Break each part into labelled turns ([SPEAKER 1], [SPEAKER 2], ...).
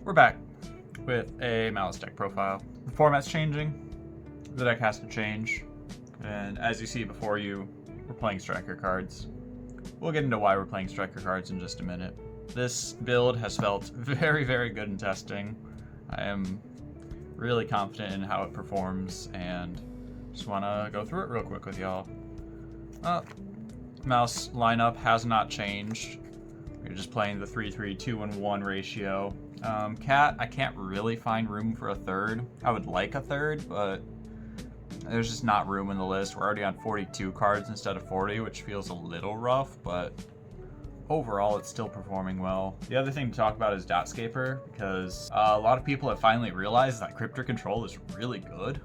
[SPEAKER 1] We're back with a Maliss deck profile. The format's changing, the deck has to change, and as you see before you, we're playing striker cards. We'll get into why we're playing striker cards in just a minute. This build has felt very, very good in testing. I am really confident in how it performs, and just want to go through it real quick with y'all. Mouse lineup has not changed. We're just playing the 3-3-2-1 ratio. Cat, I can't really find room for a third. I would like a third, but there's just not room in the list. We're already on 42 cards instead of 40, which feels a little rough, but overall it's still performing well. The other thing to talk about is Dotscaper, because a lot of people have finally realized that Cryptor Control is really good.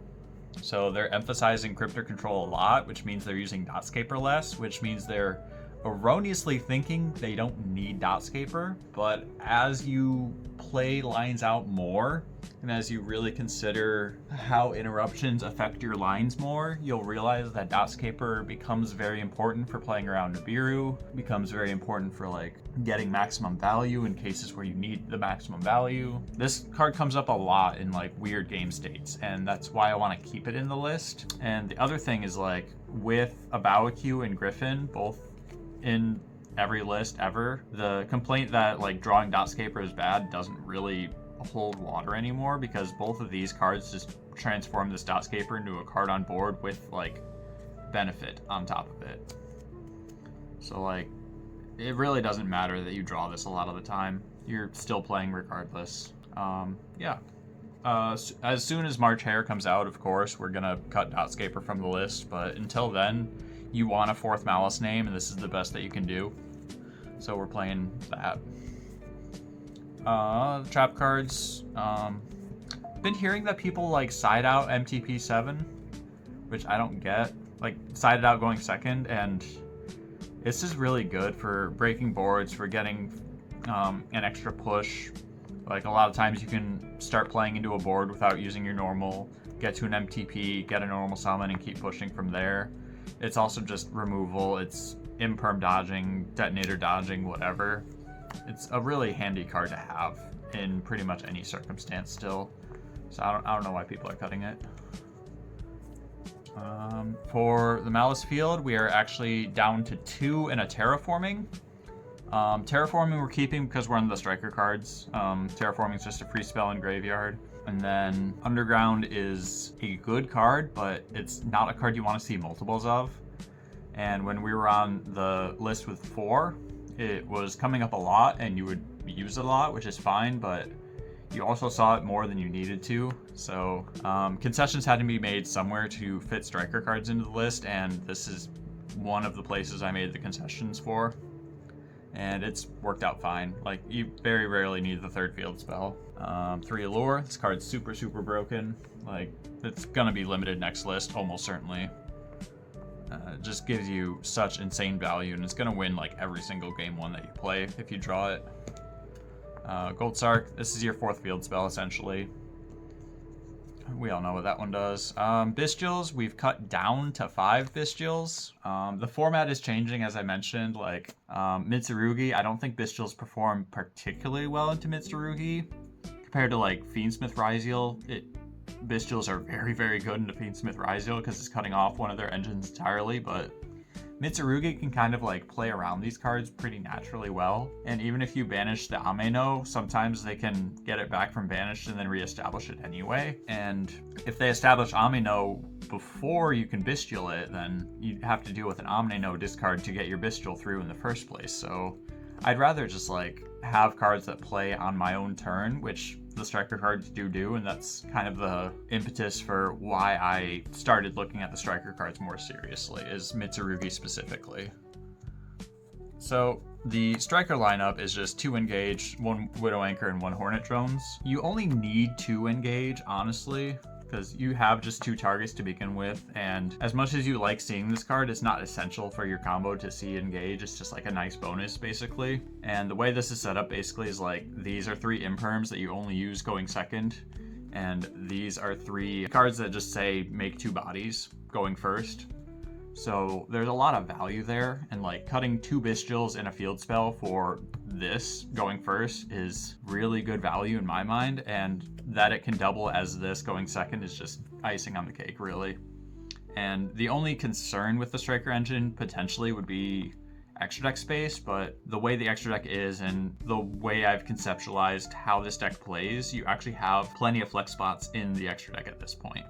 [SPEAKER 1] So they're emphasizing Cryptor Control a lot, which means they're using Dotscaper less, which means they're erroneously thinking they don't need Dotscaper. But as you play lines out more, and as you really consider how interruptions affect your lines more, you'll realize that Dotscaper becomes very important for playing around Nibiru, becomes very important for like getting maximum value in cases where you need the maximum value. This card comes up a lot in like weird game states, and that's why I want to keep it in the list. And the other thing is like with Abawakyu and Griffin, both in every list ever, the complaint that like drawing Dotscaper is bad doesn't really hold water anymore, because both of these cards just transform this Dotscaper into a card on board with like benefit on top of it. So like it really doesn't matter that you draw this a lot of the time. You're still playing regardless. As soon as March Hare comes out, of course, we're gonna cut Dotscaper from the list, but until then, you want a fourth Maliss name, and this is the best that you can do. So we're playing that. Trap cards. Been hearing that people like side out MTP7, which I don't get. Like sided out going second, and this is really good for breaking boards, for getting an extra push. Like a lot of times you can start playing into a board without using your normal, get to an MTP, get a normal summon, and keep pushing from there. It's also just removal, it's imperm dodging, detonator dodging, whatever. It's a really handy card to have in pretty much any circumstance still. So I don't know why people are cutting it. For the Maliss field, we are actually down to 2 and a terraforming. Terraforming we're keeping because we're on the striker cards. Terraforming is just a free spell in graveyard. And then Underground is a good card, but it's not a card you want to see multiples of. And when we were on the list with 4, it was coming up a lot and you would use it a lot, which is fine, but you also saw it more than you needed to. So concessions had to be made somewhere to fit striker cards into the list, and this is one of the places I made the concessions for. And it's worked out fine. Like, you very rarely need the third field spell. 3 Allure, this card's super, super broken. Like, it's gonna be limited next list, almost certainly. It just gives you such insane value, and it's gonna win like every single game 1 that you play if you draw it. Gold Sark, this is your 4th field spell, essentially. We all know what that one does. Bystials, we've cut down to 5 Bystials. The format is changing, as I mentioned. Like, Mitsurugi, I don't think Bystials perform particularly well into Mitsurugi. Compared to, like, Fiendsmith Ryziel, Bystials are very, very good into Fiendsmith Ryziel because it's cutting off one of their engines entirely, but Mitsurugi can kind of like play around these cards pretty naturally well. And even if you banish the Ameno, sometimes they can get it back from banished and then reestablish it anyway. And if they establish Ameno before you can Bystial it, then you have to deal with an Ameno discard to get your Bystial through in the first place. So I'd rather just like have cards that play on my own turn, which the striker cards do, and that's kind of the impetus for why I started looking at the striker cards more seriously, is Mitsurugi specifically. So the striker lineup is just 2 Engage, 1 Widow Anchor, and 1 Hornet Drones. You only need 2 Engage, honestly, because you have just 2 targets to begin with, and as much as you like seeing this card, it's not essential for your combo to see Engage. It's just like a nice bonus, basically. And the way this is set up basically is like, these are 3 imperms that you only use going second, and these are 3 cards that just say make 2 bodies going first. So there's a lot of value there, and like cutting 2 Bystials in a field spell for this going first is really good value in my mind, and that it can double as this going second is just icing on the cake, really. And the only concern with the Striker engine potentially would be extra deck space, but the way the extra deck is and the way I've conceptualized how this deck plays, you actually have plenty of flex spots in the extra deck at this point.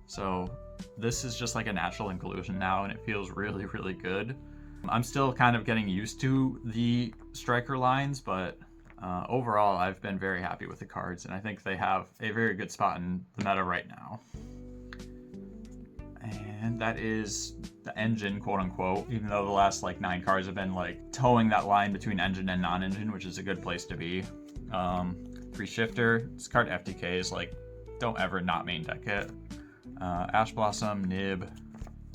[SPEAKER 1] So this is just like a natural inclusion now, and it feels really, really good. I'm still kind of getting used to the Striker lines, but overall I've been very happy with the cards, and I think they have a very good spot in the meta right now. And that is the engine, quote unquote, even though the last like 9 cards have been like towing that line between engine and non-engine, which is a good place to be. Free Shifter, this card FTK is like, don't ever not main deck it. Ash Blossom, Nib,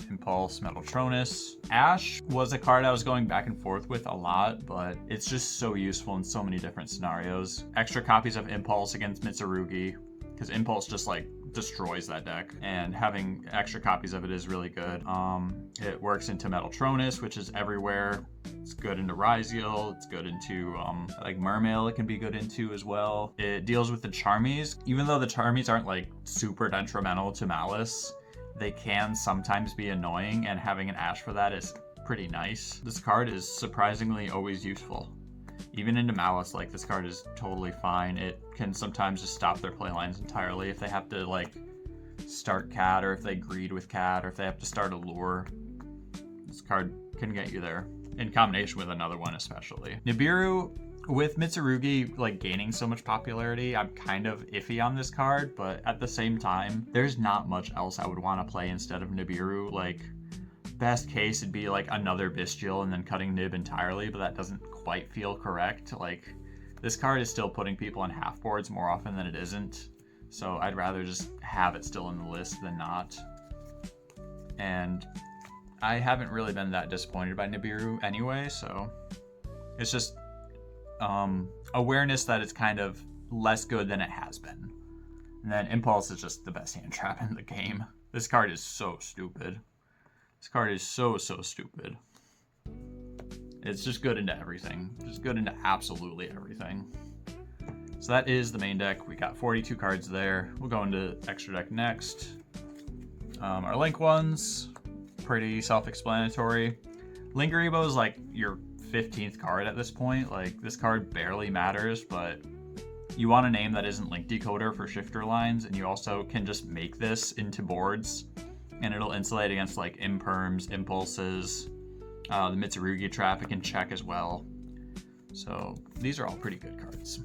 [SPEAKER 1] Impulse, Metaltronus. Ash was a card I was going back and forth with a lot, but it's just so useful in so many different scenarios. Extra copies of Impulse against Mitsurugi, because Impulse just like destroys that deck, and having extra copies of it is really good. It works into Metaltronus, which is everywhere. It's good into Ryziel, it's good into like Mermail, it can be good into as well. It deals with the Charmies. Even though the Charmies aren't like super detrimental to Maliss, they can sometimes be annoying, and having an Ash for that is pretty nice. This card is surprisingly always useful. Even into Maliss, like, this card is totally fine. It can sometimes just stop their playlines entirely if they have to like start Cat, or if they greed with Cat, or if they have to start a lure. This card can get you there, in combination with another one especially. Nibiru, with Mitsurugi like gaining so much popularity, I'm kind of iffy on this card, but at the same time, there's not much else I would want to play instead of Nibiru. Like, best case it'd be like another Bystial and then cutting Nib entirely, but that doesn't quite feel correct. Like, this card is still putting people on half boards more often than it isn't, so I'd rather just have it still in the list than not. And I haven't really been that disappointed by Nibiru anyway, so it's just awareness that it's kind of less good than it has been. And then Impulse is just the best hand trap in the game. This card is so stupid. This card is so stupid. It's just good into everything. Just good into absolutely everything. So that is the main deck. We got 42 cards there. We'll go into extra deck next. Our link ones, pretty self-explanatory. Lingeribo is like your 15th card at this point. Like, this card barely matters, but you want a name that isn't Link Decoder for shifter lines, and you also can just make this into boards, and it'll insulate against like imperms, impulses, the Mitsurugi trap it can check as well. So these are all pretty good cards.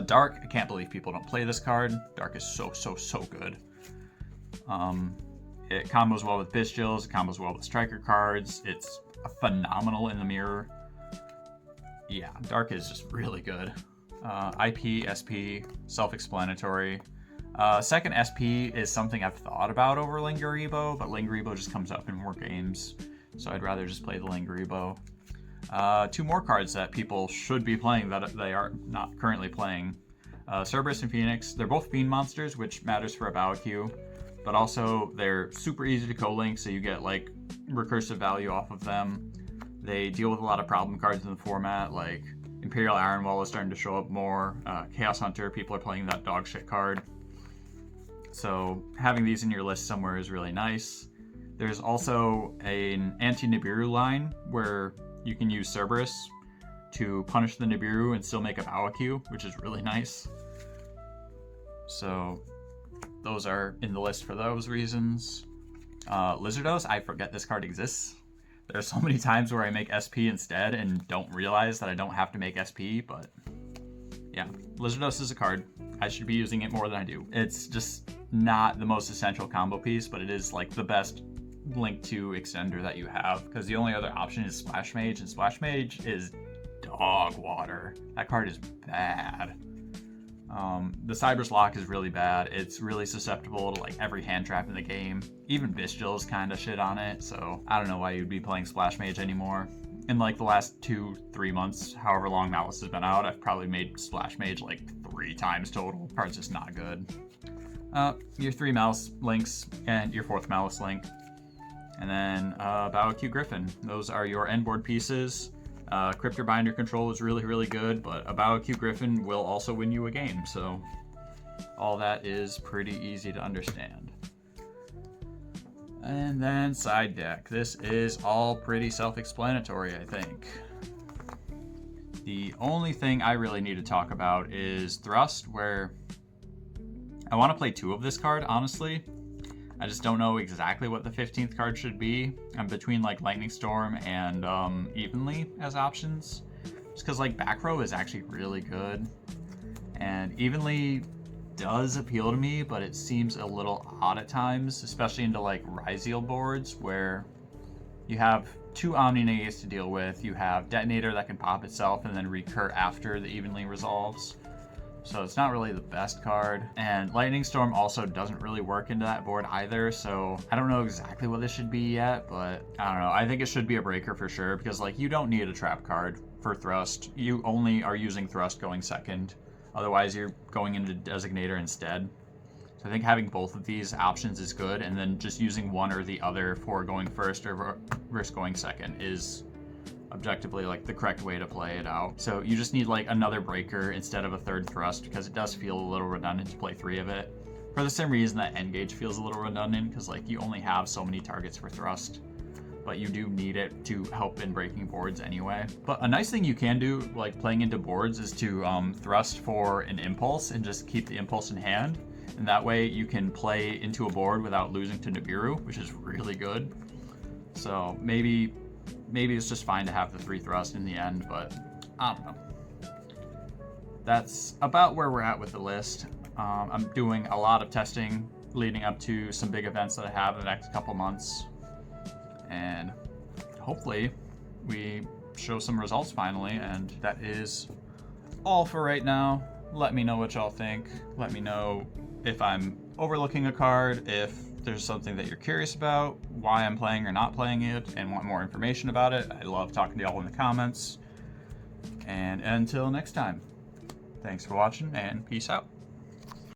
[SPEAKER 1] Dark, I can't believe people don't play this card. Dark is so good. It combos well with Bystials, it combos well with Striker cards. It's phenomenal in the mirror. Yeah, Dark is just really good. IP, SP, self-explanatory. Second SP is something I've thought about over Lingeribo, but Lingeribo just comes up in more games, so I'd rather just play the Lingeribo. 2 more cards that people should be playing that they are not currently playing. Cerberus and Phoenix, they're both Fiend monsters, which matters for a Bow queue, but also they're super easy to co-link, so you get like recursive value off of them. They deal with a lot of problem cards in the format, like Imperial Iron Wall is starting to show up more. Chaos Hunter, people are playing that dog shit card. So having these in your list somewhere is really nice. There's also an anti-Nibiru line where you can use Cerberus to punish the Nibiru and still make a Bow queue, which is really nice. So those are in the list for those reasons. Lizardos, I forget this card exists. There's so many times where I make SP instead and don't realize that I don't have to make SP, but yeah, Lizardos is a card. I should be using it more than I do. It's just not the most essential combo piece, but it is like the best Link 2 extender that you have, because the only other option is Splash Mage, and Splash Mage is dog water. That card is bad. The Cyber's Lock is really bad. It's really susceptible to like every hand trap in the game. Even Bystial's kind of shit on it, so I don't know why you'd be playing Splash Mage anymore. In like the last 2-3 months, however long Maliss has been out, I've probably made Splash Mage like 3 times total. Card's just not good. Your 3 Maliss links and your 4th Maliss link. And then Bystial Griffin. Those are your end board pieces. Cryptor Binder control is really, really good, but a Bystial Griffin will also win you a game, so all that is pretty easy to understand. And then side deck. This is all pretty self-explanatory, I think. The only thing I really need to talk about is Thrust, where I want to play 2 of this card, honestly. I just don't know exactly what the 15th card should be. I'm between like Lightning Storm and Evenly as options. Just because like back row is actually really good. And Evenly does appeal to me, but it seems a little odd at times, especially into like Bystial boards where you have 2 Omni Negates to deal with. You have Detonator that can pop itself and then recur after the Evenly resolves. So it's not really the best card. And Lightning Storm also doesn't really work into that board either, so I don't know exactly what this should be yet, but I don't know. I think it should be a breaker for sure, because like you don't need a trap card for Thrust. You only are using Thrust going second. Otherwise you're going into Designator instead. So I think having both of these options is good, and then just using one or the other for going first or versus going second is objectively like the correct way to play it out. So you just need like another breaker instead of a 3rd Thrust, because it does feel a little redundant to play 3 of it. For the same reason that Engage feels a little redundant, because like you only have so many targets for Thrust, but you do need it to help in breaking boards anyway. But a nice thing you can do like playing into boards is to Thrust for an Impulse and just keep the Impulse in hand. And that way you can play into a board without losing to Nibiru, which is really good. So maybe it's just fine to have the 3 Thrust in the end, but I don't know. That's about where we're at with the list. I'm doing a lot of testing leading up to some big events that I have in the next couple months. And hopefully we show some results finally, and that is all for right now. Let me know what y'all think. Let me know if I'm overlooking a card, if there's something that you're curious about, why I'm playing or not playing it, and want more information about it. I love talking to y'all in the comments. And until next time, thanks for watching and peace out.